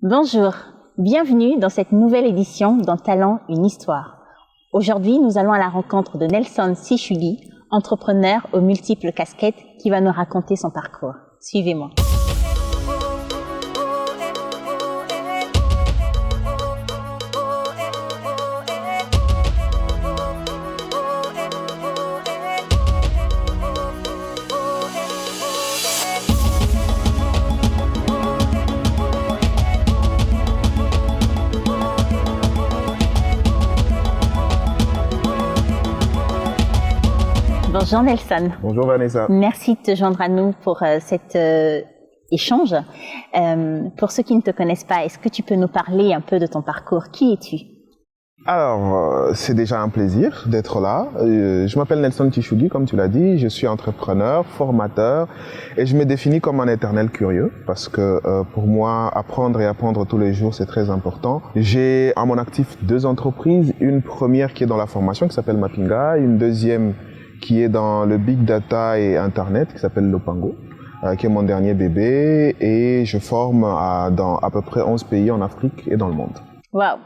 Bonjour, bienvenue dans cette nouvelle édition d'Un Talent, une histoire. Aujourd'hui, nous allons à la rencontre de Nelson Tshishudi, entrepreneur aux multiples casquettes qui va nous raconter son parcours. Suivez-moi. Bonjour Nelson. Bonjour Vanessa. Merci de te joindre à nous pour cet échange. Pour ceux qui ne te connaissent pas, est-ce que tu peux nous parler un peu de ton parcours? Qui es-tu? Alors, c'est déjà un plaisir d'être là. Je m'appelle Nelson Tshishudi, comme tu l'as dit. Je suis entrepreneur, formateur et je me définis comme un éternel curieux parce que pour moi, apprendre et apprendre tous les jours, c'est très important. J'ai à mon actif 2 entreprises. Une première qui est dans la formation, qui s'appelle Mapinga. Une deuxième qui est dans le Big Data et Internet, qui s'appelle Lopango, qui est mon dernier bébé. Et je forme dans à peu près 11 pays en Afrique et dans le monde. Waouh.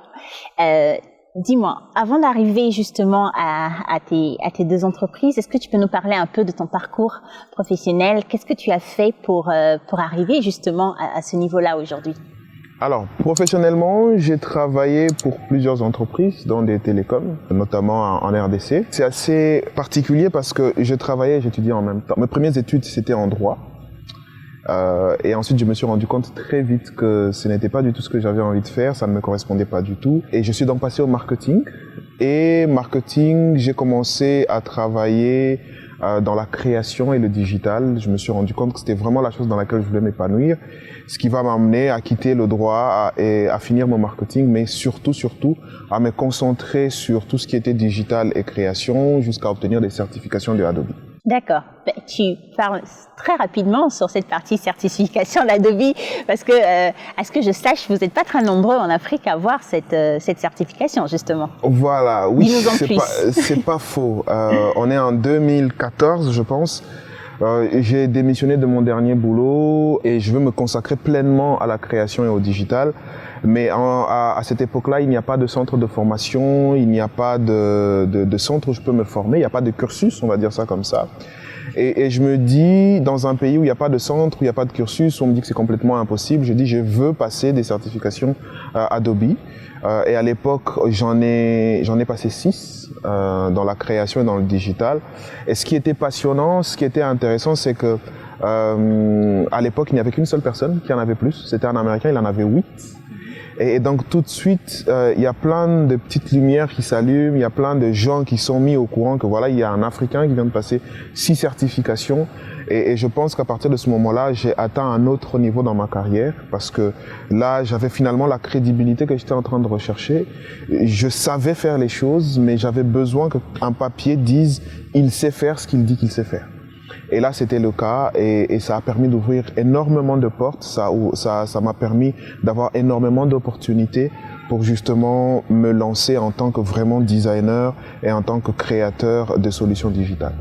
Dis-moi, avant d'arriver justement à tes 2 entreprises, est-ce que tu peux nous parler un peu de ton parcours professionnel? Qu'est-ce que tu as fait pour arriver justement à ce niveau-là aujourd'hui? Alors, professionnellement, j'ai travaillé pour plusieurs entreprises dans des télécoms, notamment en RDC. C'est assez particulier parce que je travaillais et j'étudiais en même temps. Mes premières études, c'était en droit. Et ensuite, je me suis rendu compte très vite que ce n'était pas du tout ce que j'avais envie de faire, ça ne me correspondait pas du tout. Et je suis donc passé au marketing. Et marketing, j'ai commencé à travailler dans la création et le digital. Je me suis rendu compte que c'était vraiment la chose dans laquelle je voulais m'épanouir, ce qui va m'amener à quitter le droit et à finir mon marketing, mais surtout à me concentrer sur tout ce qui était digital et création jusqu'à obtenir des certifications de Adobe. D'accord. Tu parles très rapidement sur cette partie certification d'Adobe parce que, à ce que je sache, vous n'êtes pas très nombreux en Afrique à avoir cette certification, justement. Voilà, oui, c'est pas faux. On est en 2014, je pense. J'ai démissionné de mon dernier boulot et je veux me consacrer pleinement à la création et au digital. Mais à cette époque-là, il n'y a pas de centre de formation, il n'y a pas de centre où je peux me former, il n'y a pas de cursus, on va dire ça comme ça. Et je me dis, dans un pays où il n'y a pas de centre, où il n'y a pas de cursus, on me dit que c'est complètement impossible. Je dis, je veux passer des certifications Adobe. Et à l'époque, j'en ai passé 6 dans la création et dans le digital. Et ce qui était passionnant, ce qui était intéressant, c'est que à l'époque, il n'y avait qu'une seule personne qui en avait plus. C'était un Américain, il en avait 8. Et donc tout de suite, il y a plein de petites lumières qui s'allument, il y a plein de gens qui sont mis au courant que voilà, il y a un Africain qui vient de passer 6 certifications. Et je pense qu'à partir de ce moment-là, j'ai atteint un autre niveau dans ma carrière parce que là, j'avais finalement la crédibilité que j'étais en train de rechercher. Je savais faire les choses, mais j'avais besoin qu'un papier dise « il sait faire ce qu'il dit qu'il sait faire ». Et là, c'était le cas et ça a permis d'ouvrir énormément de portes. Ça m'a permis d'avoir énormément d'opportunités pour justement me lancer en tant que vraiment designer et en tant que créateur de solutions digitales.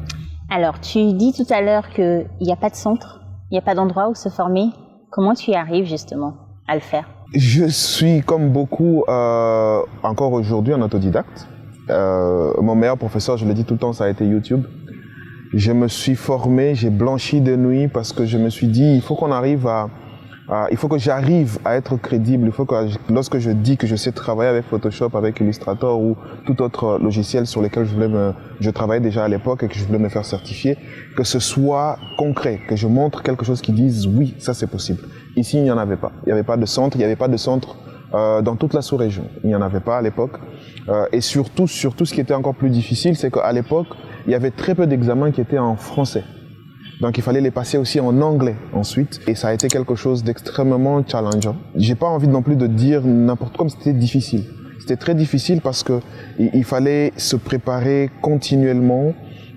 Alors, tu dis tout à l'heure qu'il n'y a pas de centre, il n'y a pas d'endroit où se former. Comment tu y arrives justement à le faire? Je suis comme beaucoup encore aujourd'hui un autodidacte. Mon meilleur professeur, je le dis tout le temps, ça a été YouTube. Je me suis formé, j'ai blanchi de nuit parce que je me suis dit, il faut qu'on arrive il faut que j'arrive à être crédible. Il faut que lorsque je dis que je sais travailler avec Photoshop, avec Illustrator ou tout autre logiciel sur lequel je travaillais déjà à l'époque et que je voulais me faire certifier, que ce soit concret, que je montre quelque chose qui dise oui, ça c'est possible. Ici, il n'y en avait pas. Il n'y avait pas de centre, il n'y avait pas de centre dans toute la sous-région. Il n'y en avait pas à l'époque. Et surtout, ce qui était encore plus difficile, c'est qu'à l'époque, il y avait très peu d'examens qui étaient en français. Donc il fallait les passer aussi en anglais ensuite. Et ça a été quelque chose d'extrêmement challengeant. J'ai pas envie non plus de dire n'importe quoi, mais c'était difficile. C'était très difficile parce que il fallait se préparer continuellement.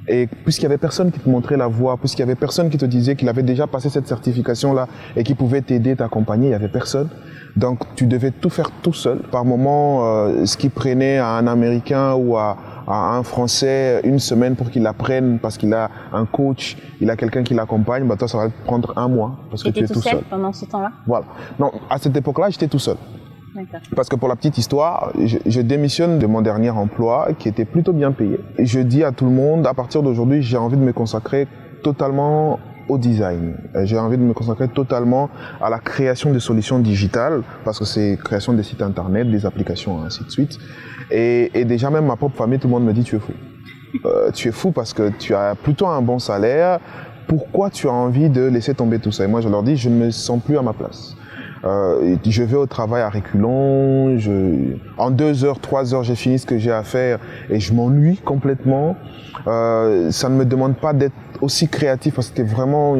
Et puisqu'il y avait personne qui te montrait la voie, puisqu'il y avait personne qui te disait qu'il avait déjà passé cette certification-là et qui pouvait t'aider, t'accompagner, il y avait personne. Donc tu devais tout faire tout seul. Par moments, ce qui prenait à un Américain ou à à un Français une semaine pour qu'il apprenne parce qu'il a un coach, il a quelqu'un qui l'accompagne, bah toi ça va te prendre un mois parce que tu es tout seul. Pendant ce temps-là? Voilà. Non, à cette époque-là, j'étais tout seul. Parce que pour la petite histoire, je démissionne de mon dernier emploi qui était plutôt bien payé. Et je dis à tout le monde, à partir d'aujourd'hui, j'ai envie de me consacrer totalement au design. J'ai envie de me consacrer totalement à la création de solutions digitales, parce que c'est création des sites internet, des applications, ainsi de suite. Et déjà même ma propre famille, tout le monde me dit tu es fou. Tu es fou parce que tu as plutôt un bon salaire. Pourquoi tu as envie de laisser tomber tout ça? Et moi je leur dis, je ne me sens plus à ma place. Je vais au travail à reculons, en 2 heures, 3 heures, j'ai fini ce que j'ai à faire et je m'ennuie complètement. Ça ne me demande pas d'être aussi créatif parce que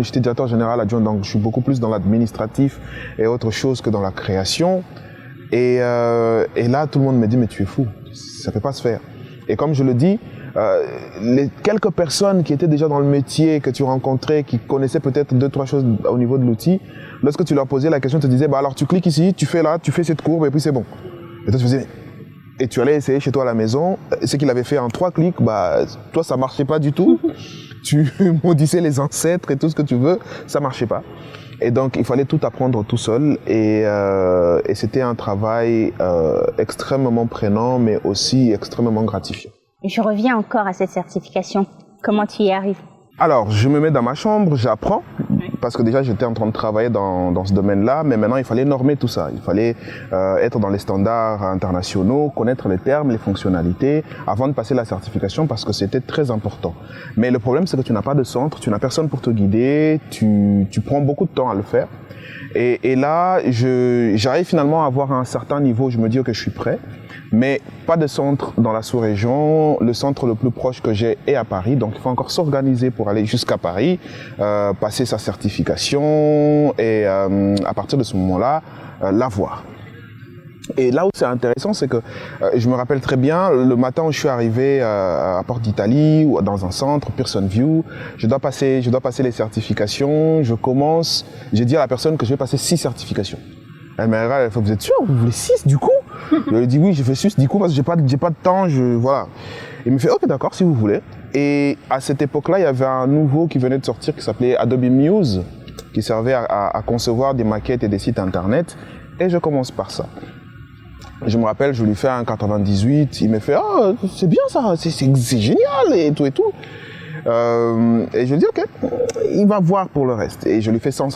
j'étais directeur général adjoint, donc je suis beaucoup plus dans l'administratif et autre chose que dans la création. Et là, tout le monde me dit, mais tu es fou, ça ne peut pas se faire. Et comme je le dis, les quelques personnes qui étaient déjà dans le métier, que tu rencontrais, qui connaissaient peut-être 2-3 choses au niveau de l'outil, lorsque tu leur posais la question, ils te disaient, bah alors tu cliques ici, tu fais là, tu fais cette courbe et puis c'est bon. Et toi tu faisais, et tu allais essayer chez toi à la maison, ce qu'il avait fait en 3 clics, bah toi ça marchait pas du tout. Tu maudissais les ancêtres et tout ce que tu veux, ça marchait pas. Et donc il fallait tout apprendre tout seul et c'était un travail extrêmement prenant mais aussi extrêmement gratifiant. Et je reviens encore à cette certification. Comment tu y arrives? Alors, je me mets dans ma chambre, j'apprends, parce que déjà j'étais en train de travailler dans ce domaine-là, mais maintenant il fallait normer tout ça. Il fallait être dans les standards internationaux, connaître les termes, les fonctionnalités, avant de passer la certification, parce que c'était très important. Mais le problème, c'est que tu n'as pas de centre, tu n'as personne pour te guider, tu prends beaucoup de temps à le faire. Et là, j'arrive finalement à avoir un certain niveau, je me dis que je suis prêt, mais pas de centre dans la sous-région. Le centre le plus proche que j'ai est à Paris, donc il faut encore s'organiser pour aller jusqu'à Paris, passer sa certification et à partir de ce moment-là, l'avoir. Et là où c'est intéressant, c'est que je me rappelle très bien, le matin où je suis arrivé à Porte d'Italie ou dans un centre, Pearson VUE, je dois passer les certifications, j'ai dit à la personne que je vais passer 6 certifications. Elle m'a regardé, elle fait, vous êtes sûr, vous voulez 6 du coup? Je lui ai dit oui, j'ai fait 6 du coup parce que j'ai pas de temps, voilà. Il me fait ok d'accord si vous voulez. Et à cette époque-là, il y avait un nouveau qui venait de sortir qui s'appelait Adobe Muse, qui servait à concevoir des maquettes et des sites internet. Et je commence par ça. Je me rappelle, je lui fais un 98, il me fait « Ah, c'est bien ça, c'est génial » et tout et tout. Et je lui dis « Ok, il va voir pour le reste ». Et je lui fais 100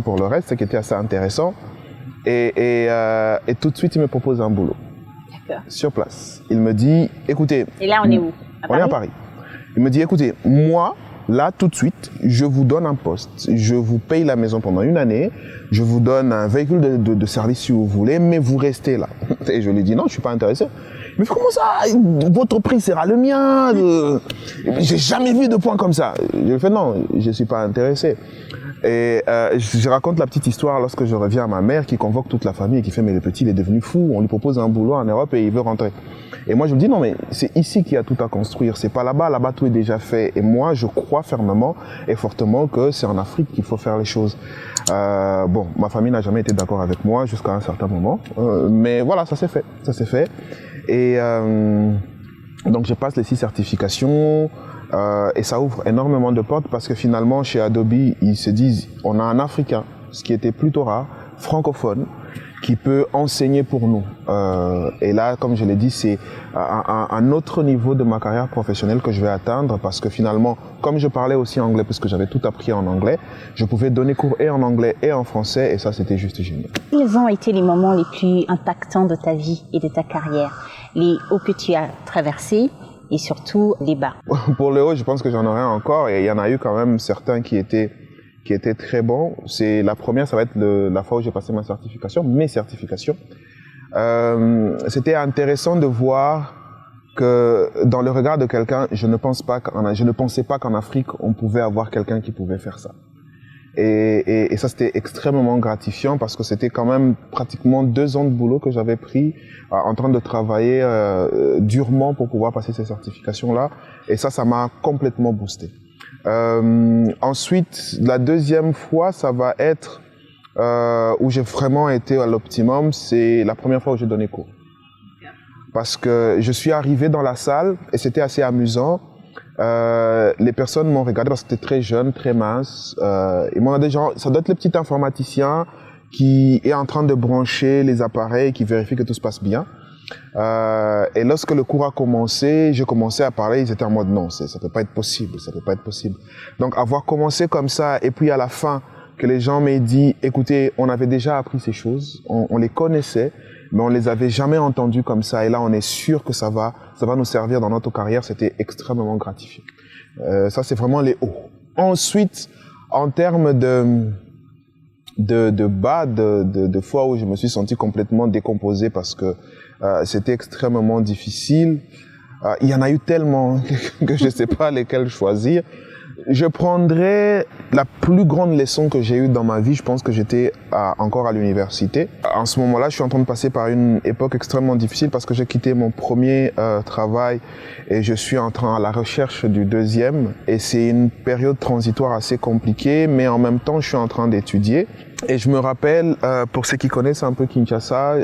pour le reste, ce qui était assez intéressant. Et tout de suite, il me propose un boulot. D'accord. Sur place. Il me dit « Écoutez… » Et là, on est où? On est à Paris. Il me dit « Écoutez, moi… » Là, tout de suite, je vous donne un poste, je vous paye la maison pendant 1 année, je vous donne un véhicule de service si vous voulez, mais vous restez là. Et je lui dis non, je suis pas intéressé. Mais comment ça? Votre prix sera le mien? J'ai jamais vu de points comme ça. Je lui fais non, je suis pas intéressé. Et je raconte la petite histoire lorsque je reviens à ma mère qui convoque toute la famille et qui fait mais le petit il est devenu fou, on lui propose un boulot en Europe et il veut rentrer. Et moi je me dis non mais c'est ici qu'il y a tout à construire, c'est pas là-bas, là-bas tout est déjà fait. Et moi je crois fermement et fortement que c'est en Afrique qu'il faut faire les choses. Bon, ma famille n'a jamais été d'accord avec moi jusqu'à un certain moment, mais voilà, ça s'est fait. Et donc je passe les 6 certifications. Et ça ouvre énormément de portes parce que finalement chez Adobe ils se disent on a un Africain, ce qui était plutôt rare, francophone, qui peut enseigner pour nous. Et là, comme je l'ai dit, c'est un autre niveau de ma carrière professionnelle que je vais atteindre parce que finalement, comme je parlais aussi anglais, puisque j'avais tout appris en anglais, je pouvais donner cours et en anglais et en français et ça, c'était juste génial. Quels ont été les moments les plus impactants de ta vie et de ta carrière? Les hauts que tu as traversés et surtout les bas? Pour le haut, je pense que j'en aurai encore et il y en a eu quand même certains qui étaient très bons. C'est la première, ça va être la fois où j'ai passé mes certifications. C'était intéressant de voir que dans le regard de quelqu'un, je ne pensais pas qu'en Afrique, on pouvait avoir quelqu'un qui pouvait faire ça. Et ça, c'était extrêmement gratifiant parce que c'était quand même pratiquement 2 ans de boulot que j'avais pris en train de travailler durement pour pouvoir passer ces certifications-là. Et ça m'a complètement boosté. Ensuite, la deuxième fois, ça va être où j'ai vraiment été à l'optimum, c'est la première fois où j'ai donné cours. parce que je suis arrivé dans la salle et c'était assez amusant. Les personnes m'ont regardé parce que c'était très jeune, très mince. Ils m'ont dit genre, ça doit être le petit informaticien qui est en train de brancher les appareils, qui vérifie que tout se passe bien. Et lorsque le cours a commencé, j'ai commencé à parler, ils étaient en mode non, ça peut pas être possible, ça peut pas être possible. Donc avoir commencé comme ça et puis à la fin que les gens m'aient dit, écoutez, on avait déjà appris ces choses, on les connaissait, mais on les avait jamais entendues comme ça et là on est sûr que ça va nous servir dans notre carrière, c'était extrêmement gratifiant. Ça c'est vraiment les hauts. Ensuite, en termes de fois où je me suis senti complètement décomposé parce que c'était extrêmement difficile. Il y en a eu tellement que je ne sais pas lesquels choisir. Je prendrais la plus grande leçon que j'ai eue dans ma vie, je pense que j'étais encore à l'université. En ce moment-là, je suis en train de passer par une époque extrêmement difficile parce que j'ai quitté mon premier travail et je suis en train à la recherche du deuxième. Et c'est une période transitoire assez compliquée, mais en même temps, je suis en train d'étudier. Et je me rappelle, pour ceux qui connaissent un peu Kinshasa,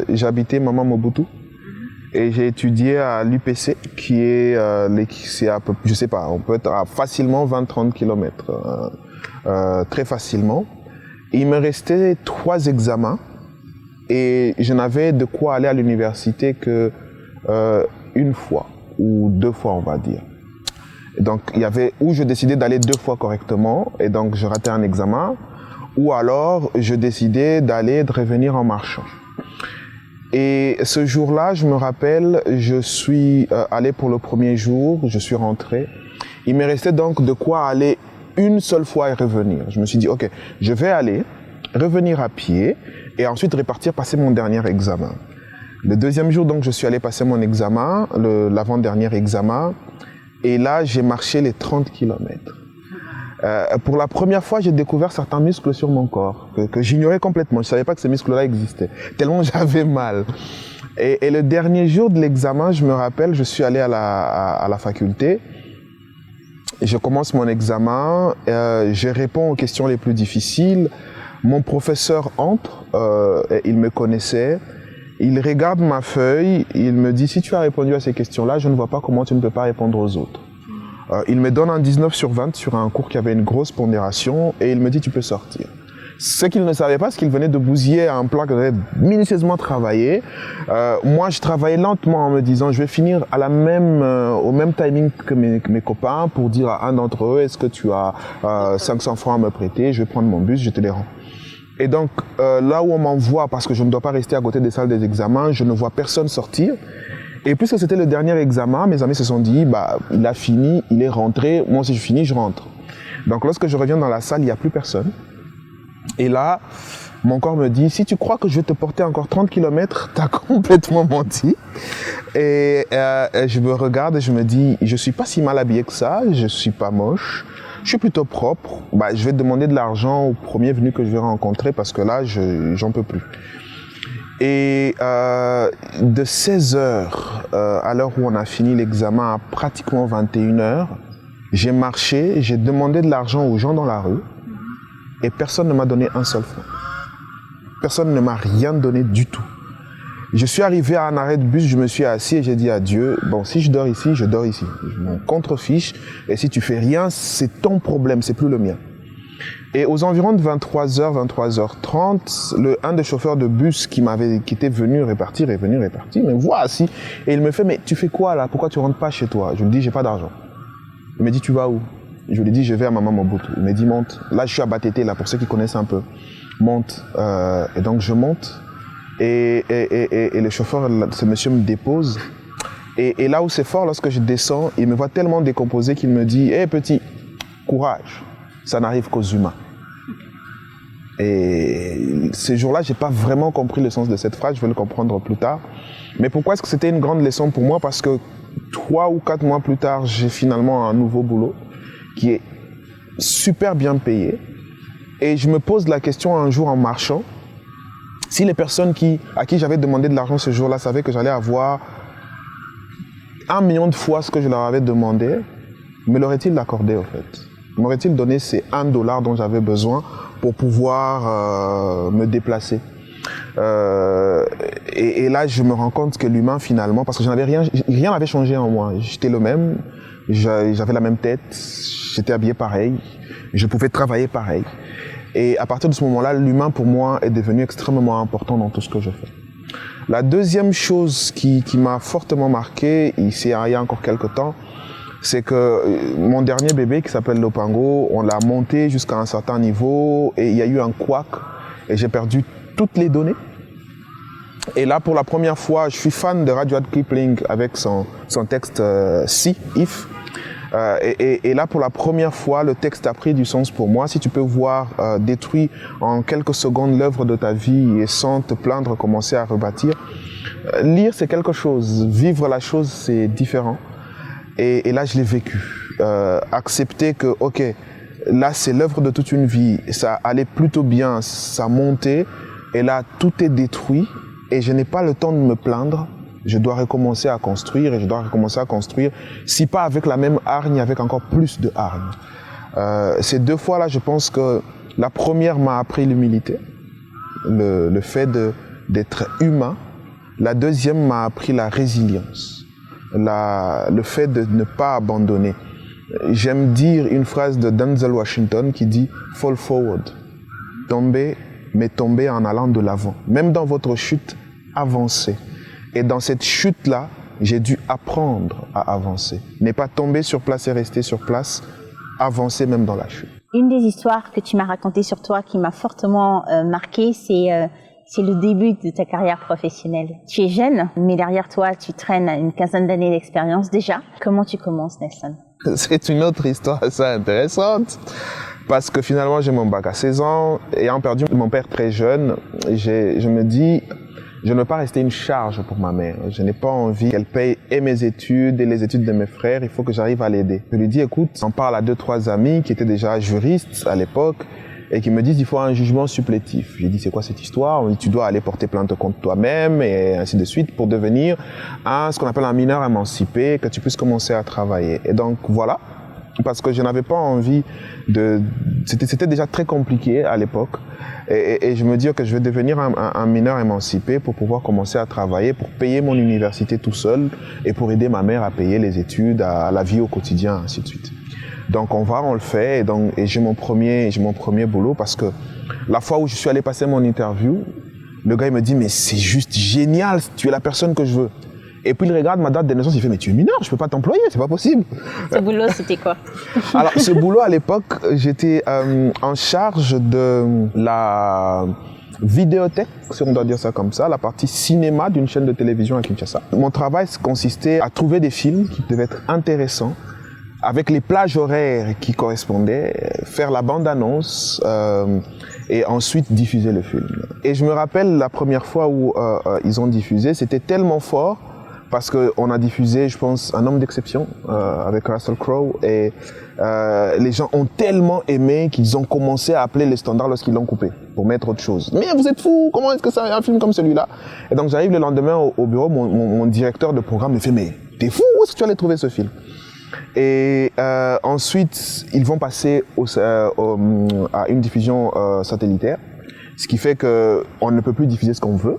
j'habitais Mama Mobutu. Et j'ai étudié à l'UPC, qui est, c'est à peu, je sais pas, on peut être à facilement 20-30 kilomètres, très facilement. Et il me restait 3 examens et je n'avais de quoi aller à l'université que une fois ou 2 fois, on va dire. Et donc il y avait où je décidais d'aller 2 fois correctement et donc je ratais un examen, ou alors je décidais de revenir en marchant. Et ce jour-là, je me rappelle, je suis allé pour le premier jour, je suis rentré. Il me restait donc de quoi aller une seule fois et revenir. Je me suis dit, ok, je vais aller, revenir à pied et ensuite repartir passer mon dernier examen. Le deuxième jour, donc, je suis allé passer mon examen, l'avant-dernier examen, et là, j'ai marché les 30 kilomètres. Pour la première fois, j'ai découvert certains muscles sur mon corps que j'ignorais complètement. Je savais pas que ces muscles-là existaient, tellement j'avais mal. Et le dernier jour de l'examen, je me rappelle, je suis allé à la faculté. Je commence mon examen, je réponds aux questions les plus difficiles. Mon professeur entre, il me connaissait. Il regarde ma feuille, il me dit, si tu as répondu à ces questions-là, je ne vois pas comment tu ne peux pas répondre aux autres. Il me donne un 19 sur 20 sur un cours qui avait une grosse pondération et il me dit tu peux sortir. Ce qu'il ne savait pas, c'est qu'il venait de bousiller un plan que j'avais minutieusement travaillé. Moi, je travaillais lentement en me disant je vais finir à au même timing que mes copains pour dire à un d'entre eux est-ce que tu as 500 francs à me prêter, je vais prendre mon bus, je te les rends. Et donc là où on m'envoie, parce que je ne dois pas rester à côté des salles des examens, je ne vois personne sortir. Et puisque c'était le dernier examen, mes amis se sont dit, bah, il a fini, il est rentré, moi si je finis, je rentre. Donc lorsque je reviens dans la salle, il n'y a plus personne. Et là, mon corps me dit, si tu crois que je vais te porter encore 30 km, tu as complètement menti. Et je me regarde et je me dis, je ne suis pas si mal habillé que ça, je ne suis pas moche, je suis plutôt propre. Bah, je vais demander de l'argent au premier venu que je vais rencontrer parce que là, j'en peux plus. Et de 16h à l'heure où on a fini l'examen à pratiquement 21h, j'ai marché, j'ai demandé de l'argent aux gens dans la rue et personne ne m'a donné un seul franc. Personne ne m'a rien donné du tout. Je suis arrivé à un arrêt de bus, je me suis assis et j'ai dit à Dieu, bon, si je dors ici, je dors ici. Je m'en contrefiche et si tu fais rien, c'est ton problème, c'est plus le mien. Et aux environs de 23h, 23h30, un des chauffeurs de bus qui était venu répartir me voit assis et il me fait, mais tu fais quoi là? Pourquoi tu rentres pas chez toi? Je lui dis, j'ai pas d'argent. Il me dit, tu vas où? Je lui dis, je vais à Mama Mobutu. Il me dit, monte. Là, je suis à Batété, là, pour ceux qui connaissent un peu. Monte. Et donc, je monte et le chauffeur, ce monsieur me dépose. Et là où c'est fort, lorsque je descends, il me voit tellement décomposé qu'il me dit, hé petit, courage. Ça n'arrive qu'aux humains. Et ces jours-là, j'ai pas vraiment compris le sens de cette phrase, je vais le comprendre plus tard. Mais pourquoi est-ce que c'était une grande leçon pour moi? Parce que 3 ou 4 mois plus tard, j'ai finalement un nouveau boulot qui est super bien payé. Et je me pose la question un jour en marchant, si les personnes à qui j'avais demandé de l'argent ce jour-là savaient que j'allais avoir 1 million de fois ce que je leur avais demandé, me l'auraient-ils accordé au fait? M'aurait-il donné ces $1 dont j'avais besoin pour pouvoir me déplacer? Et là, je me rends compte que l'humain, finalement, parce que rien n'avait changé en moi. J'étais le même, j'avais la même tête, j'étais habillé pareil, je pouvais travailler pareil. Et à partir de ce moment-là, l'humain, pour moi, est devenu extrêmement important dans tout ce que je fais. La deuxième chose qui m'a fortement marqué, ici, il y a encore quelques temps, c'est que mon dernier bébé, qui s'appelle Lopango, on l'a monté jusqu'à un certain niveau et il y a eu un couac et j'ai perdu toutes les données. Et là, pour la première fois, je suis fan de Rudyard Kipling avec son texte Si, If. Et là, pour la première fois, le texte a pris du sens pour moi. Si tu peux voir détruit en quelques secondes l'œuvre de ta vie et sans te plaindre, commencer à rebâtir, lire, c'est quelque chose. Vivre la chose, c'est différent. Et là, je l'ai vécu. Accepter que, ok, là, c'est l'œuvre de toute une vie. Ça allait plutôt bien, ça montait. Et là, tout est détruit. Et je n'ai pas le temps de me plaindre. Je dois recommencer à construire. Et je dois recommencer à construire, si pas avec la même hargne, avec encore plus de hargne. Ces deux fois-là, je pense que la première m'a appris l'humilité. Le fait d'être humain. La deuxième m'a appris la résilience. Le fait de ne pas abandonner. J'aime dire une phrase de Denzel Washington qui dit « Fall forward ». Tomber, mais tomber en allant de l'avant. Même dans votre chute, avancez. Et dans cette chute-là, j'ai dû apprendre à avancer. Ne pas tomber sur place et rester sur place, avancer même dans la chute. Une des histoires que tu m'as racontées sur toi qui m'a fortement marquée, c'est le début de ta carrière professionnelle. Tu es jeune, mais derrière toi, tu traînes une quinzaine d'années d'expérience déjà. Comment tu commences, Nelson? C'est une autre histoire assez intéressante. Parce que finalement, j'ai mon bac à 16 ans. Ayant perdu mon père très jeune, je me dis, je ne veux pas rester une charge pour ma mère. Je n'ai pas envie qu'elle paye et mes études et les études de mes frères. Il faut que j'arrive à l'aider. Je lui dis, écoute, j'en parle à 2-3 amis qui étaient déjà juristes à l'époque et qui me disent, il faut un jugement supplétif. J'ai dit, c'est quoi cette histoire? On dit, tu dois aller porter plainte contre toi-même et ainsi de suite pour devenir ce qu'on appelle un mineur émancipé, que tu puisses commencer à travailler. Et donc, voilà. Parce que je n'avais pas envie C'était déjà très compliqué à l'époque. Et je me dis que je vais devenir un mineur émancipé pour pouvoir commencer à travailler, pour payer mon université tout seul et pour aider ma mère à payer les études, à la vie au quotidien, ainsi de suite. Donc on le fait et j'ai mon premier boulot parce que la fois où je suis allé passer mon interview, le gars il me dit mais c'est juste génial, tu es la personne que je veux. Et puis il regarde ma date de naissance, il fait mais tu es mineur, je peux pas t'employer, c'est pas possible. Ce boulot c'était quoi? Alors ce boulot à l'époque, j'étais en charge de la vidéothèque, si on doit dire ça comme ça, la partie cinéma d'une chaîne de télévision à Kinshasa. Mon travail consistait à trouver des films qui devaient être intéressants, avec les plages horaires qui correspondaient, faire la bande-annonce et ensuite diffuser le film. Et je me rappelle la première fois où ils ont diffusé, c'était tellement fort parce qu'on a diffusé, je pense, Un homme d'exception avec Russell Crowe et les gens ont tellement aimé qu'ils ont commencé à appeler les standards lorsqu'ils l'ont coupé pour mettre autre chose. Mais vous êtes fous, comment est-ce que ça un film comme celui-là? Et donc j'arrive le lendemain au bureau, mon directeur de programme me fait mais t'es fou, où est-ce que tu allais trouver ce film? Et ensuite, ils vont passer à une diffusion satellitaire, ce qui fait qu'on ne peut plus diffuser ce qu'on veut.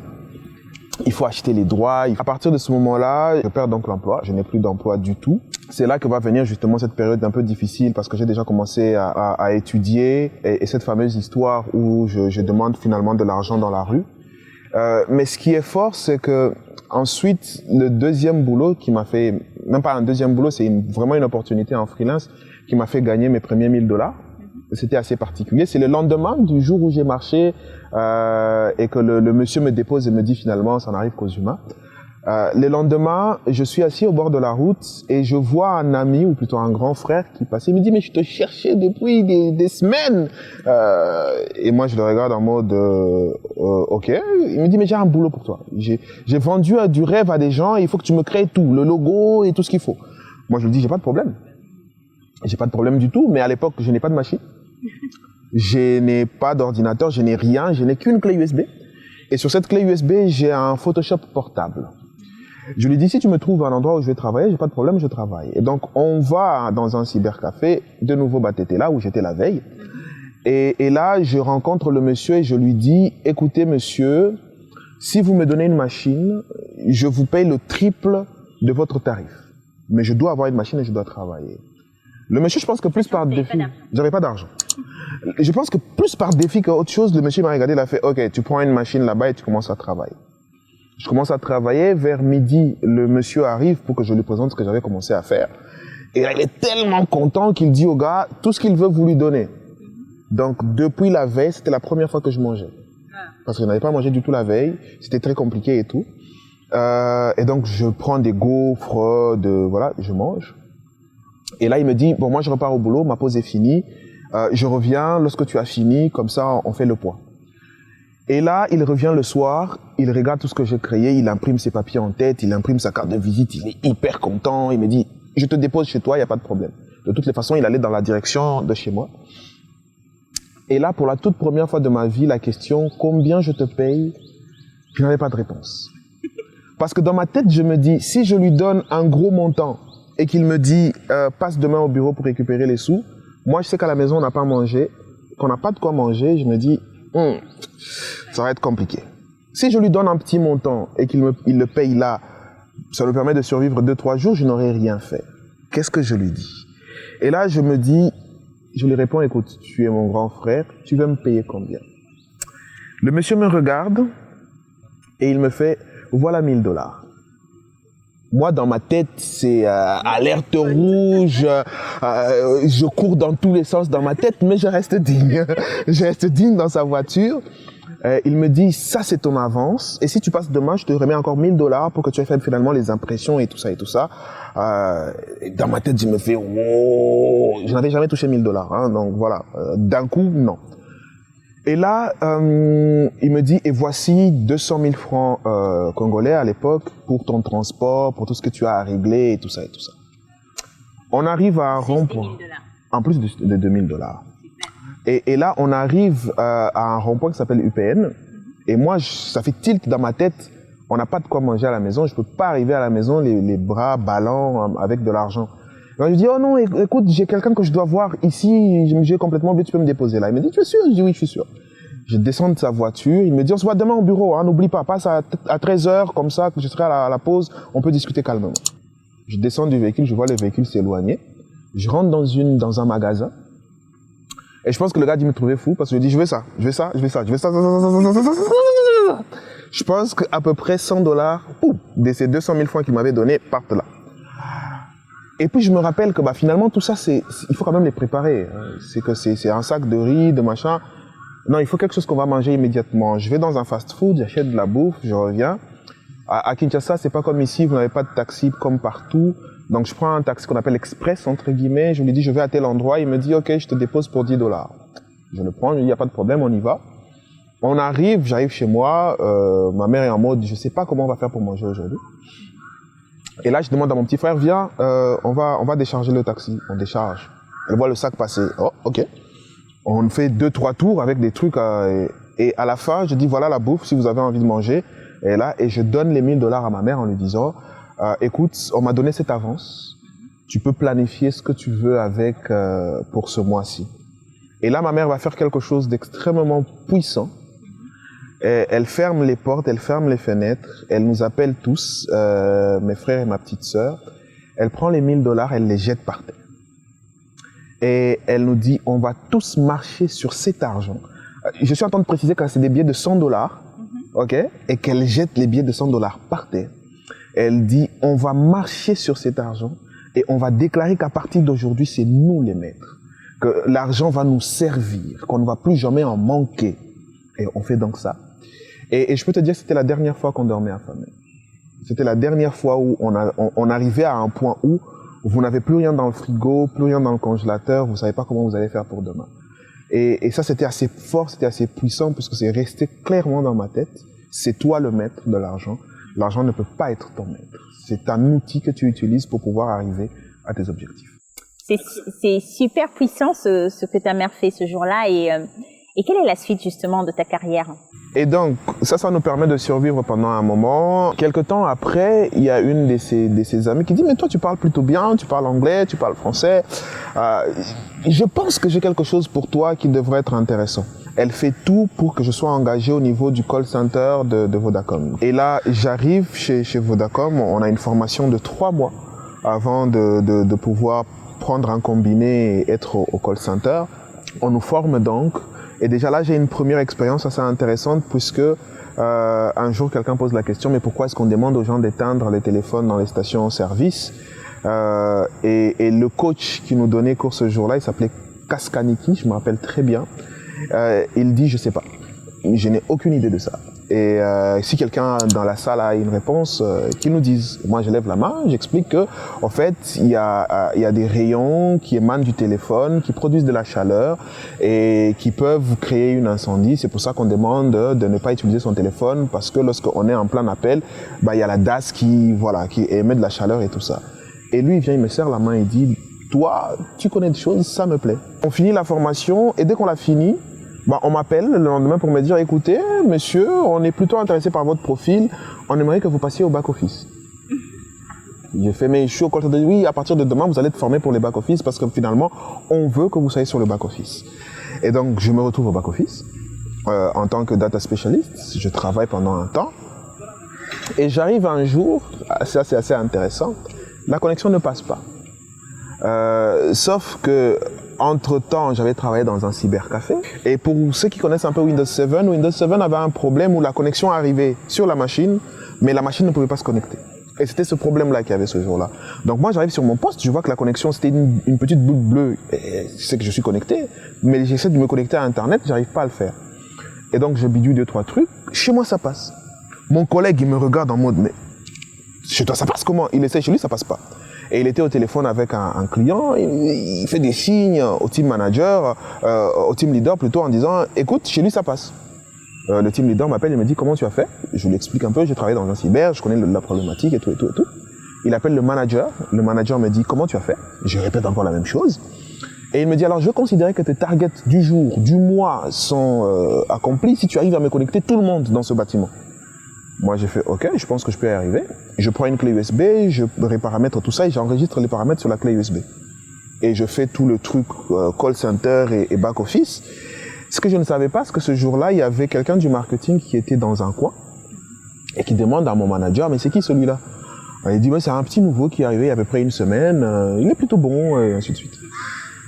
Il faut acheter les droits. À partir de ce moment-là, je perds donc l'emploi. Je n'ai plus d'emploi du tout. C'est là que va venir justement cette période un peu difficile parce que j'ai déjà commencé à étudier et cette fameuse histoire où je demande finalement de l'argent dans la rue. Mais ce qui est fort, c'est que ensuite, le deuxième boulot qui m'a fait, même pas un deuxième boulot, c'est vraiment une opportunité en freelance qui m'a fait gagner mes premiers $1000. C'était assez particulier. C'est le lendemain du jour où j'ai marché et que le monsieur me dépose et me dit finalement, ça n'arrive qu'aux humains. Le lendemain, je suis assis au bord de la route et je vois un ami, ou plutôt un grand frère qui passait. Il me dit, mais je te cherchais depuis des semaines. Et moi, je le regarde en mode, OK. Il me dit, mais j'ai un boulot pour toi. J'ai vendu du rêve à des gens et il faut que tu me crées tout, le logo et tout ce qu'il faut. Moi, je lui dis, j'ai pas de problème. J'ai pas de problème du tout, mais à l'époque, je n'ai pas de machine. Je n'ai pas d'ordinateur, je n'ai rien, je n'ai qu'une clé USB. Et sur cette clé USB, j'ai un Photoshop portable. Je lui dis, si tu me trouves un endroit où je vais travailler, j'ai pas de problème, je travaille. Et donc, on va dans un cybercafé, de nouveau Batete, là où j'étais la veille. Et là, je rencontre le monsieur et je lui dis, écoutez monsieur, si vous me donnez une machine, je vous paye le triple de votre tarif. Mais je dois avoir une machine et je dois travailler. Le monsieur, je pense que plus par défi... J'avais pas d'argent. Je pense que plus par défi qu'autre chose, le monsieur m'a regardé, il a fait « Ok, tu prends une machine là-bas et tu commences à travailler. » Je commence à travailler, vers midi, le monsieur arrive pour que je lui présente ce que j'avais commencé à faire. Et il est tellement content qu'il dit au gars, tout ce qu'il veut, vous lui donnez. Donc, depuis la veille, c'était la première fois que je mangeais. Parce que je n'avais pas mangé du tout la veille, c'était très compliqué et tout. Et donc, je prends des gaufres, voilà, je mange. Et là, il me dit, bon, moi, je repars au boulot, ma pause est finie. Je reviens lorsque tu as fini, comme ça, on fait le point. Et là, il revient le soir, il regarde tout ce que j'ai créé, il imprime ses papiers en tête, il imprime sa carte de visite, il est hyper content. Il me dit, je te dépose chez toi, il n'y a pas de problème. De toutes les façons, il allait dans la direction de chez moi. Et là, pour la toute première fois de ma vie, la question « Combien je te paye ?» je n'avais pas de réponse. Parce que dans ma tête, je me dis, si je lui donne un gros montant et qu'il me dit « Passe demain au bureau pour récupérer les sous », moi, je sais qu'à la maison, on n'a pas mangé, qu'on n'a pas de quoi manger, je me dis ça va être compliqué. Si je lui donne un petit montant et qu'il le paye là, ça me permet de survivre 2-3 jours, je n'aurais rien fait. Qu'est-ce que je lui dis? Et là, je me dis, je lui réponds, écoute, tu es mon grand frère, tu vas me payer combien? Le monsieur me regarde et il me fait, voilà $1000. Moi, dans ma tête, c'est alerte rouge, je cours dans tous les sens dans ma tête, mais je reste digne. Je reste digne dans sa voiture. Il me dit, ça c'est ton avance, et si tu passes demain, je te remets encore $1000 pour que tu aies fait finalement les impressions et tout ça et tout ça. Dans ma tête, je me fais, wow, je n'avais jamais touché $1000, hein, donc voilà, d'un coup, non. Et là, il me dit, et voici 200 000 francs congolais à l'époque pour ton transport, pour tout ce que tu as à régler et tout ça et tout ça. On arrive à un rond-point, en plus de $2000. Et là, on arrive à un rond-point qui s'appelle UPN. Et moi, ça fait tilt dans ma tête. On n'a pas de quoi manger à la maison. Je peux pas arriver à la maison les bras ballants avec de l'argent. Alors, je lui dis, oh non, écoute, j'ai quelqu'un que je dois voir ici. J'ai complètement oublié, tu peux me déposer là. Il me dit, tu es sûr? Je dis, oui, je suis sûr. Je descends de sa voiture. Il me dit, on se voit demain au bureau. Hein, n'oublie pas, passe à 13h, comme ça, que je serai à la pause. On peut discuter calmement. Je descends du véhicule, je vois le véhicule s'éloigner. Je rentre dans un magasin. Et je pense que le gars dit me trouver fou parce que je dis je veux ça. Je pense qu'à peu près $100 de ces 200 000 francs qu'il m'avait donné partent là. Et puis je me rappelle que finalement tout ça, il faut quand même les préparer. C'est un sac de riz, de machin. Non, il faut quelque chose qu'on va manger immédiatement. Je vais dans un fast-food, j'achète de la bouffe, je reviens. À Kinshasa, c'est pas comme ici, vous n'avez pas de taxi comme partout. Donc je prends un taxi qu'on appelle express, entre guillemets, je lui dis je vais à tel endroit, il me dit ok, je te dépose pour $10. Je le prends, il n'y a pas de problème, on y va. J'arrive chez moi, ma mère est en mode je sais pas comment on va faire pour manger aujourd'hui. Et là je demande à mon petit frère, viens, on va décharger le taxi, on décharge. Elle voit le sac passer, oh ok. On fait 2-3 tours avec des trucs, et à la fin je dis voilà la bouffe si vous avez envie de manger. Et je donne les $1000 à ma mère en lui disant écoute, on m'a donné cette avance, tu peux planifier ce que tu veux avec pour ce mois-ci. Et là, ma mère va faire quelque chose d'extrêmement puissant. Et elle ferme les portes, elle ferme les fenêtres, elle nous appelle tous, mes frères et ma petite sœur. Elle prend les $1000, elle les jette par terre. Et elle nous dit, on va tous marcher sur cet argent. Je suis en train de préciser que c'est des billets de $100, ok, et qu'elle jette les billets de $100 par terre. Elle dit, on va marcher sur cet argent et on va déclarer qu'à partir d'aujourd'hui, c'est nous les maîtres. Que l'argent va nous servir, qu'on ne va plus jamais en manquer. Et on fait donc ça. Et je peux te dire que c'était la dernière fois qu'on dormait affamé. C'était la dernière fois où on arrivait à un point où vous n'avez plus rien dans le frigo, plus rien dans le congélateur, vous ne savez pas comment vous allez faire pour demain. Et ça, c'était assez fort, c'était assez puissant, puisque c'est resté clairement dans ma tête. C'est toi le maître de l'argent. L'argent ne peut pas être ton maître. C'est un outil que tu utilises pour pouvoir arriver à tes objectifs. C'est super puissant ce que ta mère fait ce jour-là. Et quelle est la suite justement de ta carrière? Et donc, ça nous permet de survivre pendant un moment. Quelque temps après, il y a une de ses amies qui dit « Mais toi, tu parles plutôt bien, tu parles anglais, tu parles français. Je pense que j'ai quelque chose pour toi qui devrait être intéressant. » Elle fait tout pour que je sois engagé au niveau du call center de Vodacom. Et là, j'arrive chez Vodacom, on a une formation de 3 mois avant de pouvoir prendre un combiné et être au call center. On nous forme donc. Et déjà là, j'ai une première expérience assez intéressante puisque un jour, quelqu'un pose la question, mais pourquoi est-ce qu'on demande aux gens d'éteindre les téléphones dans les stations-service et le coach qui nous donnait cours ce jour-là, il s'appelait Kaskaniki, je me rappelle très bien. Il dit, je sais pas, je n'ai aucune idée de ça. Et si quelqu'un dans la salle a une réponse, qu'il nous dise. Moi, je lève la main, j'explique que, en fait, il y a des rayons qui émanent du téléphone, qui produisent de la chaleur et qui peuvent créer un incendie. C'est pour ça qu'on demande de ne pas utiliser son téléphone parce que lorsqu'on est en plein appel, il y a la DAS qui émet de la chaleur et tout ça. Et lui, il vient, il me serre la main et dit, toi, tu connais des choses, ça me plaît. On finit la formation et dès qu'on l'a fini, on m'appelle le lendemain pour me dire, écoutez, monsieur, on est plutôt intéressé par votre profil, on aimerait que vous passiez au back-office. J'ai fait, mais je suis au call center. Oui, à partir de demain, vous allez être formé pour les back-office parce que finalement, on veut que vous soyez sur le back-office. Et donc, je me retrouve au back-office en tant que data specialist. Je travaille pendant un temps. Et j'arrive un jour, ça c'est assez intéressant, la connexion ne passe pas. Sauf que entre-temps, j'avais travaillé dans un cybercafé. Et pour ceux qui connaissent un peu Windows 7, Windows 7 avait un problème où la connexion arrivait sur la machine, mais la machine ne pouvait pas se connecter. Et c'était ce problème-là qu'il y avait ce jour-là. Donc moi, j'arrive sur mon poste, je vois que la connexion, c'était une petite boule bleue. Et c'est que je suis connecté, mais j'essaie de me connecter à Internet, j'arrive pas à le faire. Et donc, je bidouille 2-3 trucs. Chez moi, ça passe. Mon collègue, il me regarde en mode, mais chez toi, ça passe comment? Il essaie chez lui, ça passe pas. Et il était au téléphone avec un client, il fait des signes au team manager, au team leader plutôt, en disant, écoute, chez lui ça passe. Le team leader m'appelle et me dit, comment tu as fait? Je lui explique un peu, j'ai travaillé dans un cyber, je connais la problématique et tout. Il appelle le manager me dit, comment tu as fait? Je répète encore la même chose. Et il me dit, alors je considérais que tes targets du jour, du mois sont accomplis si tu arrives à me connecter tout le monde dans ce bâtiment. Moi, j'ai fait, OK, je pense que je peux y arriver. Je prends une clé USB, je réparamètre tout ça et j'enregistre les paramètres sur la clé USB. Et je fais tout le truc call center et back office. Ce que je ne savais pas, c'est que ce jour-là, il y avait quelqu'un du marketing qui était dans un coin et qui demande à mon manager, mais c'est qui celui-là? Il dit, mais c'est un petit nouveau qui est arrivé il y a à peu près une semaine, il est plutôt bon, et ainsi de suite.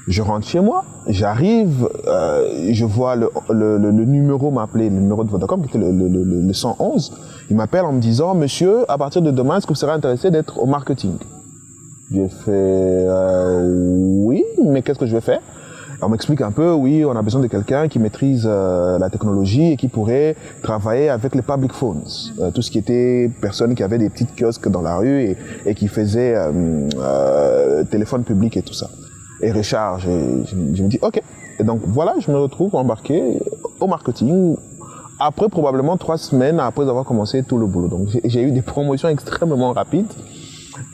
Je rentre chez moi, j'arrive, je vois le numéro m'appeler, le numéro de Vodacom, qui était le 111. Il m'appelle en me disant, monsieur, à partir de demain, est-ce que vous serez intéressé d'être au marketing? J'ai fait, oui, mais qu'est-ce que je vais faire? On m'explique un peu, oui, on a besoin de quelqu'un qui maîtrise la technologie et qui pourrait travailler avec les public phones. Tout ce qui était personnes qui avaient des petites kiosques dans la rue et qui faisaient téléphone public et tout ça. Et recharge. Et je me dis, OK. Et donc, voilà, je me retrouve embarqué au marketing. Après, probablement 3 semaines après avoir commencé tout le boulot. Donc, j'ai eu des promotions extrêmement rapides.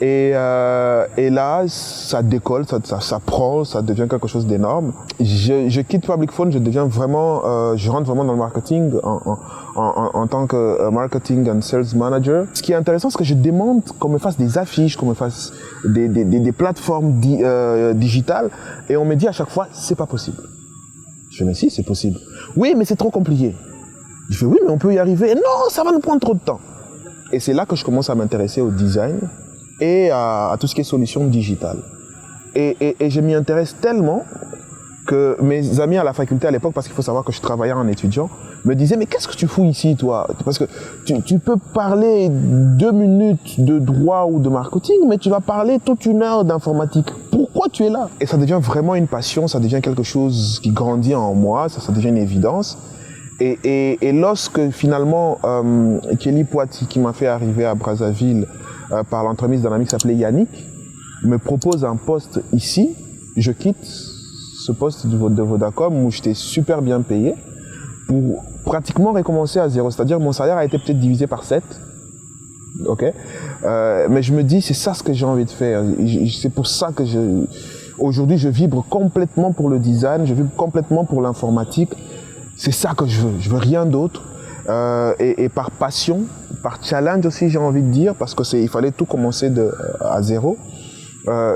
Et là, ça décolle, ça prend, ça devient quelque chose d'énorme. Je quitte Public Phone, je deviens vraiment, je rentre vraiment dans le marketing en tant que marketing and sales manager. Ce qui est intéressant, c'est que je demande qu'on me fasse des affiches, qu'on me fasse des plateformes digitales, et on me dit à chaque fois, c'est pas possible. Je fais, mais si, c'est possible. Oui, mais c'est trop compliqué. Je fais, oui, mais on peut y arriver. Et non, ça va nous prendre trop de temps. Et c'est là que je commence à m'intéresser au design et à tout ce qui est solutions digitales. Et je m'y intéresse tellement que mes amis à la faculté à l'époque, parce qu'il faut savoir que je travaillais en étudiant, me disaient, mais qu'est-ce que tu fous ici, toi? Parce que tu peux parler 2 minutes de droit ou de marketing, mais tu vas parler toute 1 heure d'informatique. Pourquoi tu es là? Et ça devient vraiment une passion, ça devient quelque chose qui grandit en moi, ça devient une évidence. Et lorsque finalement Kelly Poiti, qui m'a fait arriver à Brazzaville par l'entremise d'un ami qui s'appelait Yannick, me propose un poste ici, je quitte ce poste de Vodacom où j'étais super bien payé pour pratiquement recommencer à zéro. C'est-à-dire mon salaire a été peut-être divisé par 7. OK, mais je me dis, c'est ça ce que j'ai envie de faire. C'est pour ça que aujourd'hui je vibre complètement pour le design, je vibre complètement pour l'informatique. C'est ça que je veux rien d'autre. Et par passion, par challenge aussi, j'ai envie de dire, parce que il fallait tout commencer à zéro.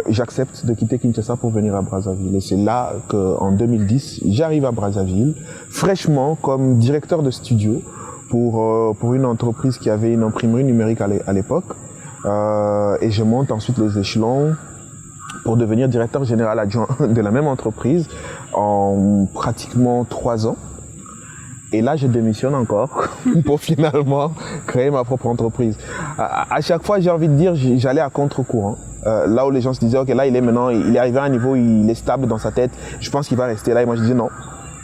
j'accepte de quitter Kinshasa pour venir à Brazzaville. Et c'est là qu'en 2010, j'arrive à Brazzaville, fraîchement comme directeur de studio pour une entreprise qui avait une imprimerie numérique à l'époque. Et je monte ensuite les échelons pour devenir directeur général adjoint de la même entreprise en pratiquement 3 ans. Et là, je démissionne encore pour finalement créer ma propre entreprise. À chaque fois, j'ai envie de dire, j'allais à contre-courant. Là où les gens se disaient, ok, là, il est arrivé à un niveau, il est stable dans sa tête, je pense qu'il va rester là. Et moi, je disais non.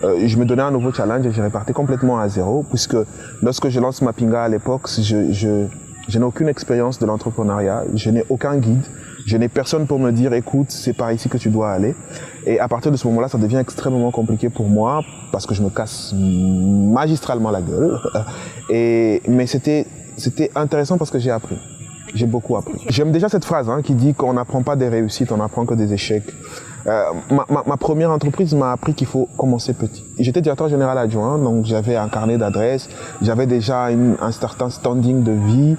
Je me donnais un nouveau challenge et je repartais complètement à zéro, puisque lorsque je lance Mapinga à l'époque, je n'ai aucune expérience de l'entrepreneuriat, je n'ai aucun guide, je n'ai personne pour me dire, écoute, c'est par ici que tu dois aller. Et à partir de ce moment-là, ça devient extrêmement compliqué pour moi, parce que je me casse magistralement la gueule. Mais c'était intéressant parce que j'ai appris. J'ai beaucoup appris. J'aime déjà cette phrase qui dit qu'on n'apprend pas des réussites, on n'apprend que des échecs. Ma première entreprise m'a appris qu'il faut commencer petit. J'étais directeur général adjoint, donc j'avais un carnet d'adresses, j'avais déjà un certain standing de vie,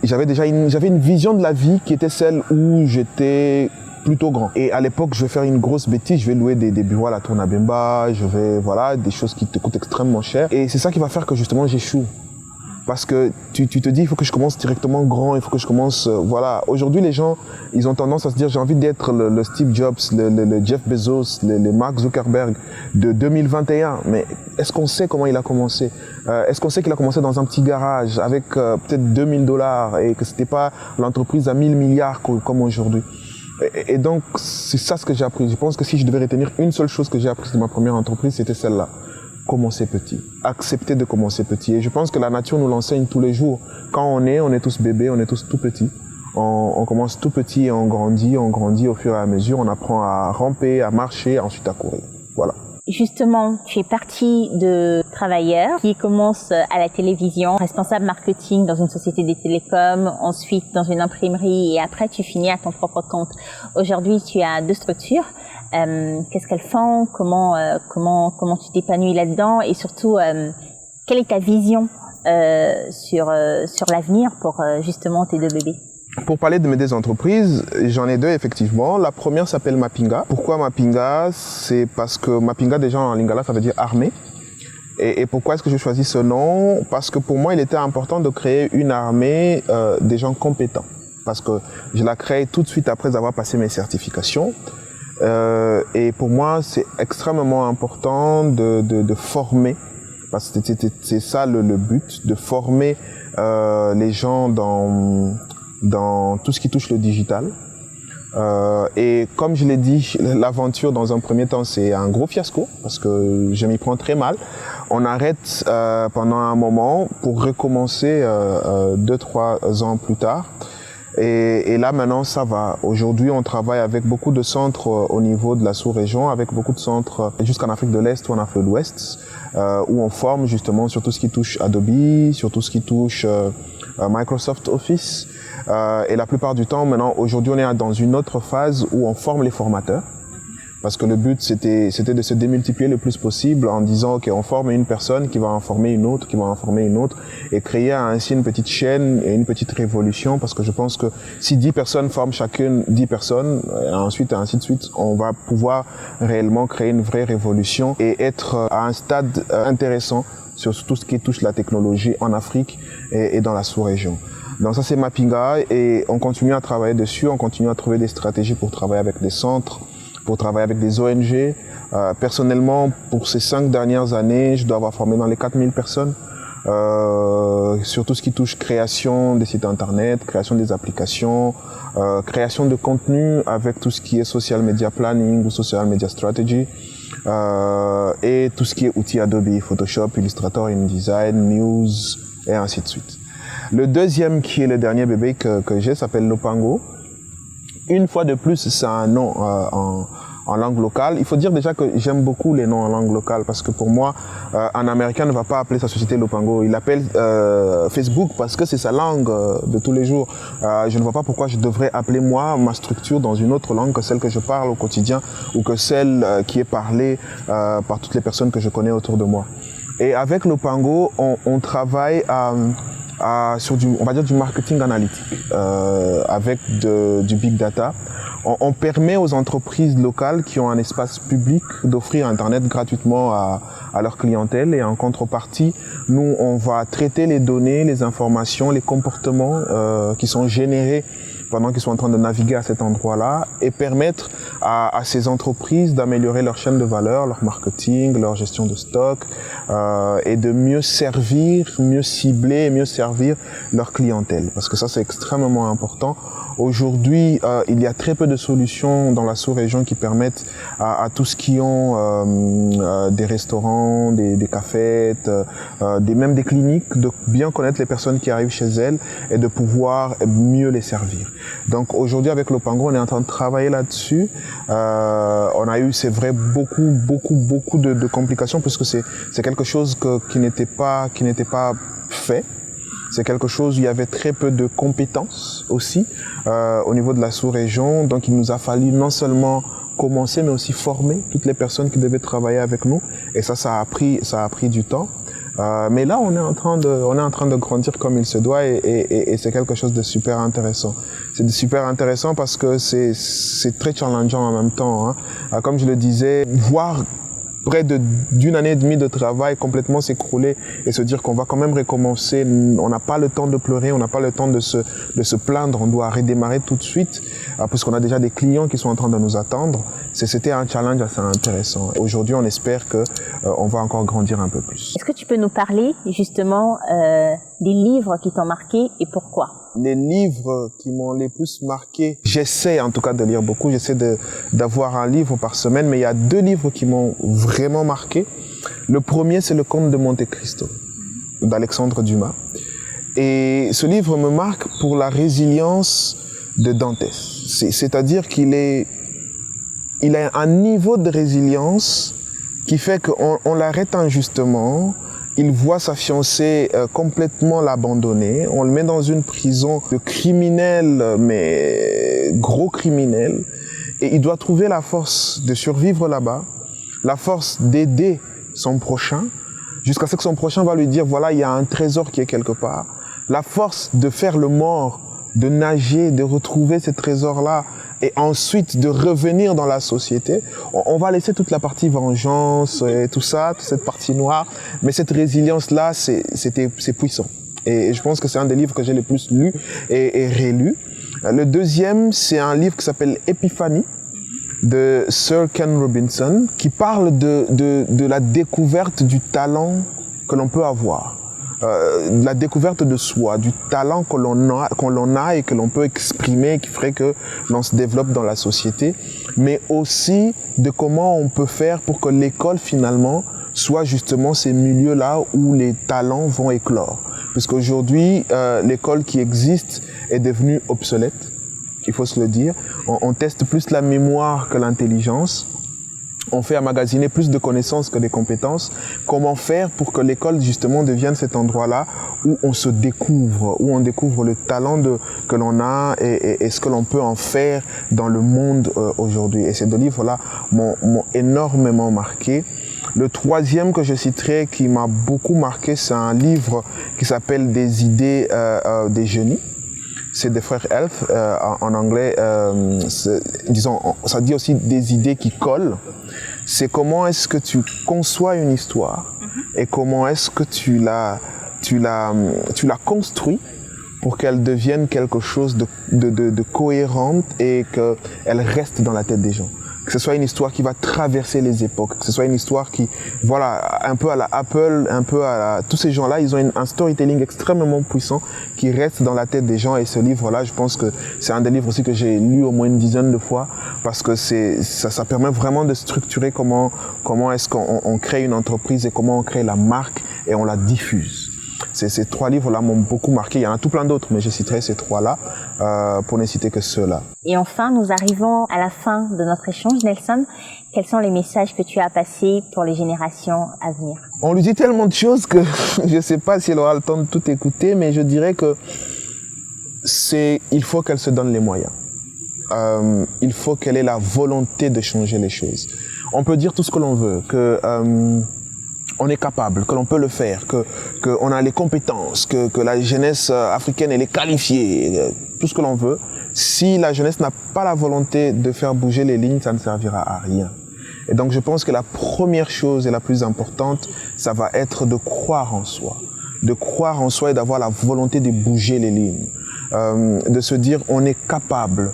j'avais une vision de la vie qui était celle où j'étais plutôt grand. Et à l'époque, je vais faire une grosse bêtise, je vais louer des bureaux à la Tournabemba, des choses qui te coûtent extrêmement cher. Et c'est ça qui va faire que justement j'échoue. Parce que tu te dis, il faut que je commence directement grand, il faut que je commence, Aujourd'hui, les gens, ils ont tendance à se dire, j'ai envie d'être le Steve Jobs, le Jeff Bezos, le Mark Zuckerberg de 2021. Mais est-ce qu'on sait comment il a commencé? Est-ce qu'on sait qu'il a commencé dans un petit garage avec peut-être $2000 et que c'était pas l'entreprise à 1000 milliards comme aujourd'hui? Et donc, c'est ça ce que j'ai appris. Je pense que si je devais retenir une seule chose que j'ai apprise de ma première entreprise, c'était celle-là. Commencer petit, accepter de commencer petit. Et je pense que la nature nous l'enseigne tous les jours. Quand on est tous bébés, on est tous tout petits. On commence tout petit et on grandit au fur et à mesure. On apprend à ramper, à marcher, ensuite à courir. Voilà. Justement, tu es parti de travailleur qui commence à la télévision, responsable marketing dans une société des télécoms, ensuite dans une imprimerie et après tu finis à ton propre compte. Aujourd'hui, tu as 2 structures. Qu'est-ce qu'elles font? Comment tu t'épanouis là-dedans? Et surtout, quelle est ta vision sur l'avenir pour justement tes 2 bébés? Pour parler de mes 2 entreprises, j'en ai 2 effectivement. La première s'appelle Mapinga. Pourquoi Mapinga? C'est parce que Mapinga, déjà en lingala, ça veut dire armée. Et pourquoi est-ce que je choisis ce nom? Parce que pour moi, il était important de créer une armée des gens compétents. Parce que je la crée tout de suite après avoir passé mes certifications. Et pour moi, c'est extrêmement important de former, parce que c'est ça le but, de former les gens dans tout ce qui touche le digital. Et comme je l'ai dit, l'aventure dans un premier temps, c'est un gros fiasco, parce que je m'y prends très mal. On arrête pendant un moment pour recommencer 2-3 ans plus tard. Et là maintenant ça va. Aujourd'hui on travaille avec beaucoup de centres au niveau de la sous-région, avec beaucoup de centres jusqu'en Afrique de l'Est ou en Afrique de l'Ouest, où on forme justement sur tout ce qui touche Adobe, sur tout ce qui touche Microsoft Office. Et la plupart du temps maintenant, aujourd'hui on est dans une autre phase où on forme les formateurs. Parce que le but, c'était de se démultiplier le plus possible en disant, OK, on forme une personne qui va en former une autre, qui va en former une autre, et créer ainsi une petite chaîne et une petite révolution. Parce que je pense que si 10 personnes forment chacune 10 personnes, et ensuite, ainsi de suite, on va pouvoir réellement créer une vraie révolution et être à un stade intéressant sur tout ce qui touche la technologie en Afrique et dans la sous-région. Donc ça, c'est Mapinga, et on continue à travailler dessus, on continue à trouver des stratégies pour travailler avec des centres, pour travailler avec des ONG. Personnellement, pour ces 5 dernières années, je dois avoir formé dans les 4000 personnes sur tout ce qui touche création des sites internet, création des applications, création de contenu avec tout ce qui est social media planning ou social media strategy, et tout ce qui est outils Adobe, Photoshop, Illustrator, InDesign, News, et ainsi de suite. Le deuxième, qui est le dernier bébé que j'ai, s'appelle Lopango. Une fois de plus, c'est un nom en langue locale. Il faut dire déjà que j'aime beaucoup les noms en langue locale, parce que pour moi, un Américain ne va pas appeler sa société Lopango. Il appelle Facebook parce que c'est sa langue de tous les jours. Je ne vois pas pourquoi je devrais appeler moi ma structure dans une autre langue que celle que je parle au quotidien, ou que celle qui est parlée par toutes les personnes que je connais autour de moi. Et avec Lopango, on travaille sur on va dire du marketing analytique avec du big data. On permet aux entreprises locales qui ont un espace public d'offrir Internet gratuitement à leur clientèle, et en contrepartie, nous, on va traiter les données, les informations, les comportements qui sont générés pendant qu'ils sont en train de naviguer à cet endroit-là, et permettre à ces entreprises d'améliorer leur chaîne de valeur, leur marketing, leur gestion de stock, et de mieux servir, mieux cibler et mieux servir leur clientèle. Parce que ça, c'est extrêmement important. Aujourd'hui, il y a très peu de solutions dans la sous-région qui permettent à tous qui ont des restaurants, des cafettes, même des cliniques, de bien connaître les personnes qui arrivent chez elles et de pouvoir mieux les servir. Donc aujourd'hui, avec l'Opango, on est en train de travailler là-dessus. On a eu, c'est vrai, beaucoup de complications, parce que c'est quelque chose qui n'était pas fait. C'est quelque chose où il y avait très peu de compétences aussi au niveau de la sous-région. Donc il nous a fallu non seulement commencer, mais aussi former toutes les personnes qui devaient travailler avec nous. Et ça a pris du temps. Mais là, on est en train de grandir comme il se doit, et c'est quelque chose de super intéressant. C'est super intéressant parce que c'est très challengeant en même temps, hein. Comme je le disais, voir près d'une année et demie de travail complètement s'écrouler et se dire qu'on va quand même recommencer. On n'a pas le temps de pleurer, on n'a pas le temps de se plaindre, on doit redémarrer tout de suite, puisqu'on a déjà des clients qui sont en train de nous attendre. C'était un challenge assez intéressant. Aujourd'hui, on espère que on va encore grandir un peu plus. Est-ce que tu peux nous parler justement des livres qui t'ont marqué et pourquoi? Les livres qui m'ont les plus marqué, j'essaie en tout cas de lire beaucoup, j'essaie d'avoir un livre par semaine, mais il y a 2 livres qui m'ont vraiment marqué. Le premier, c'est Le Comte de Monte Cristo, d'Alexandre Dumas. Et ce livre me marque pour la résilience de Dantès. C'est-à-dire qu'il a un niveau de résilience qui fait qu'on l'arrête injustement. Il voit sa fiancée complètement l'abandonner. On le met dans une prison de criminels, mais gros criminels. Et il doit trouver la force de survivre là-bas, la force d'aider son prochain, jusqu'à ce que son prochain va lui dire, voilà, il y a un trésor qui est quelque part. La force de faire le mort, de nager, de retrouver ce trésor-là, et ensuite de revenir dans la société. On va laisser toute la partie vengeance et tout ça, toute cette partie noire, mais cette résilience-là, c'est puissant. Et je pense que c'est un des livres que j'ai le plus lu et relu. Le deuxième, c'est un livre qui s'appelle Épiphanie, de Sir Ken Robinson, qui parle de la découverte du talent que l'on peut avoir. La découverte de soi, du talent que l'on a et que l'on peut exprimer, qui ferait que l'on se développe dans la société, mais aussi de comment on peut faire pour que l'école finalement soit justement ces milieux-là où les talents vont éclore. Puisqu'aujourd'hui, l'école qui existe est devenue obsolète, il faut se le dire. On teste plus la mémoire que l'intelligence. On fait emmagasiner plus de connaissances que des compétences. Comment faire pour que l'école justement devienne cet endroit-là où on se découvre, où on découvre le talent que l'on a et ce que l'on peut en faire dans le monde aujourd'hui. Et ces 2 livres-là m'ont énormément marqué. Le troisième que je citerai qui m'a beaucoup marqué, c'est un livre qui s'appelle Des idées des génies. C'est des frères Elf en anglais. Disons, ça dit aussi des idées qui collent. C'est comment est-ce que tu conçois une histoire et comment est-ce que tu la construis pour qu'elle devienne quelque chose de cohérente et qu'elle reste dans la tête des gens. Que ce soit une histoire qui va traverser les époques, que ce soit une histoire qui, voilà, un peu à la Apple, un peu à tous ces gens-là, ils ont un storytelling extrêmement puissant qui reste dans la tête des gens. Et ce livre-là, je pense que c'est un des livres aussi que j'ai lu au moins une dizaine de fois, parce que ça permet vraiment de structurer comment est-ce qu'on crée une entreprise et comment on crée la marque et on la diffuse. Ces 3 livres-là m'ont beaucoup marqué. Il y en a tout plein d'autres, mais je citerai ces 3-là pour ne citer que ceux-là. Et enfin, nous arrivons à la fin de notre échange, Nelson. Quels sont les messages que tu as à passer pour les générations à venir? On lui dit tellement de choses que je ne sais pas si elle aura le temps de tout écouter, mais je dirais que il faut qu'elle se donne les moyens. Il faut qu'elle ait la volonté de changer les choses. On peut dire tout ce que l'on veut, que on est capable, que l'on peut le faire, qu'on a les compétences, que la jeunesse africaine elle est qualifiée, tout ce que l'on veut. Si la jeunesse n'a pas la volonté de faire bouger les lignes, ça ne servira à rien. Et donc je pense que la première chose et la plus importante, ça va être de croire en soi. De croire en soi et d'avoir la volonté de bouger les lignes. De se dire on est capable,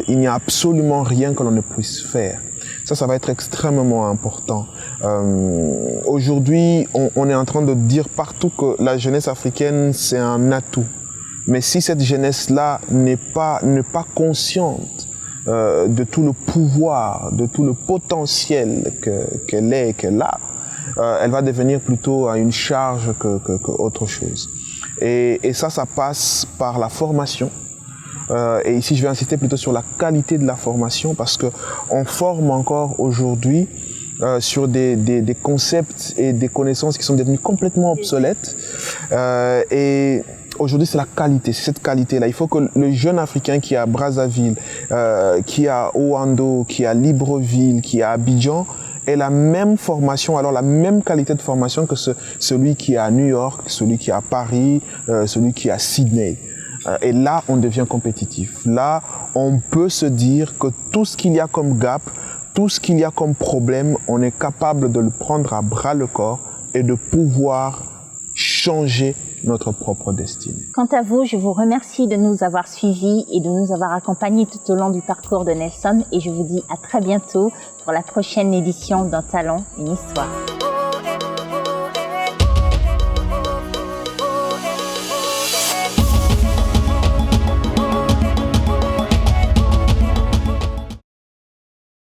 il n'y a absolument rien que l'on ne puisse faire. Ça va être extrêmement important. Aujourd'hui, on est en train de dire partout que la jeunesse africaine, c'est un atout. Mais si cette jeunesse-là n'est pas consciente de tout le pouvoir, de tout le potentiel qu'elle est et qu'elle a, elle va devenir plutôt une charge qu'autre chose. Et ça passe par la formation. Et ici, je vais insister plutôt sur la qualité de la formation parce que on forme encore aujourd'hui sur des concepts et des connaissances qui sont devenus complètement obsolètes. Et aujourd'hui, c'est la qualité, c'est cette qualité-là. Il faut que le jeune Africain qui est à Brazzaville, qui est à Oando, qui est à Libreville, qui est à Abidjan, ait la même formation, alors la même qualité de formation que celui qui est à New York, celui qui est à Paris, celui qui est à Sydney. Et là, on devient compétitif. Là, on peut se dire que tout ce qu'il y a comme gap, tout ce qu'il y a comme problème, on est capable de le prendre à bras le corps et de pouvoir changer notre propre destinée. Quant à vous, je vous remercie de nous avoir suivis et de nous avoir accompagnés tout au long du parcours de Nelson et je vous dis à très bientôt pour la prochaine édition d'Un talent, une histoire.